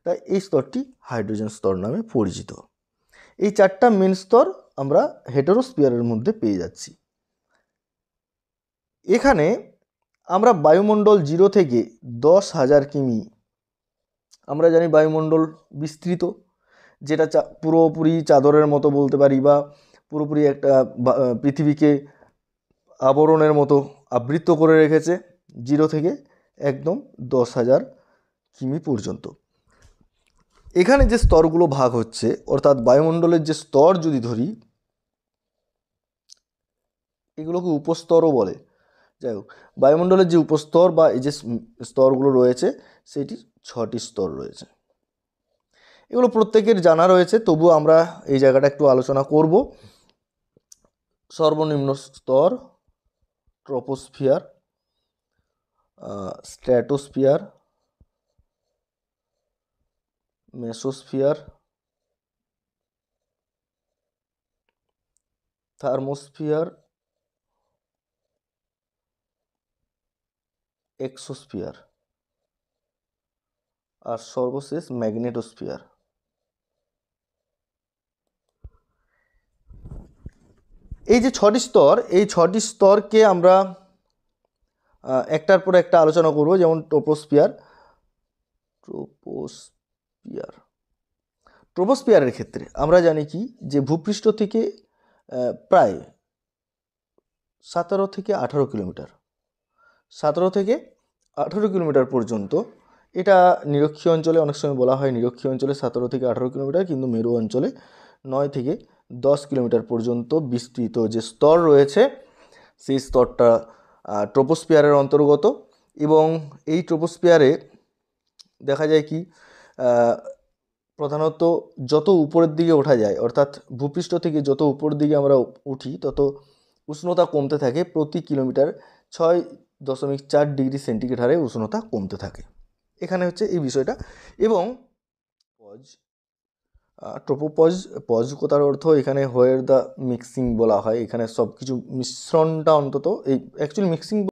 তাই এই স্তরটি হাইড্রোজেন স্তর নামে পরিচিত। এই 4টা মেন স্তর আমরা হেটেরোস্ফিয়ারের মধ্যে পেয়ে যাচ্ছি। এখানে আমরা বায়ুমণ্ডল 0 থেকে 10,000 কিমি, আমরা জানি বায়ুমণ্ডল বিস্তৃত, যেটা পুরোপুরি চাদরের মতো বলতে পারি, বা পুরোপুরি একটা পৃথিবীকে আবরণের মতো আবৃত করে রেখেছে 0 থেকে একদম 10,000 কিমি পর্যন্ত। এখানে যে স্তরগুলো ভাগ হচ্ছে, অর্থাৎ বায়ুমণ্ডলের যে স্তর যদি ধরি, এগুলোকে উপস্তরও বলে। যাই হোক, বায়ুমণ্ডলের যে উপস্তর বা এই যে স্তরগুলো রয়েছে, সেটি 6টি স্তর রয়েছে। এগুলো প্রত্যেকের জানা রয়েছে, তবু আমরা এই জায়গাটা একটু আলোচনা করব। সর্বনিম্ন স্তর troposphere, stratosphere, mesosphere, thermosphere, exosphere, আর সর্বশেষ ম্যাগনেটোস্ফিয়ার। এই যে 6টি স্তর, এই 6টি স্তরকে আমরা একটার পর একটা আলোচনা করব। যেমন ট্রপোস্ফিয়ারের ক্ষেত্রে আমরা জানি কি, যে ভূপৃষ্ঠ থেকে প্রায় 17 থেকে 18 কিলোমিটার, 17 থেকে 18 কিলোমিটার পর্যন্ত, এটা নিরক্ষীয় অঞ্চলে অনেক সময় বলা হয় নিরক্ষীয় অঞ্চলে 17 থেকে 18 কিলোমিটার, কিন্তু মেরু অঞ্চলে 9 থেকে 10 কিলোমিটার পর্যন্ত বিস্তৃত যে স্তর রয়েছে, সেই স্তরটা ট্রপোস্ফিয়ারের অন্তর্গত। এবং এই ট্রপোস্ফিয়ারে দেখা যায় কি, প্রধানত যত উপরের দিকে ওঠা যায়, অর্থাৎ ভূপৃষ্ঠ থেকে যত উপরের দিকে আমরা উঠি, তত উষ্ণতা কমতে থাকে। প্রতি কিলোমিটার 6.4 ডিগ্রি সেন্টিগ্রেড হারে উষ্ণতা কমতে থাকে। এখানে হচ্ছে এই বিষয়টা। এবং পজ কথার অর্থ এখানে হোয়ার দ্য মিক্সিং বলা হয়। এখানে সব কিছু মিশ্রণটা অন্তত, এই অ্যাকচুয়ালি মিক্সিং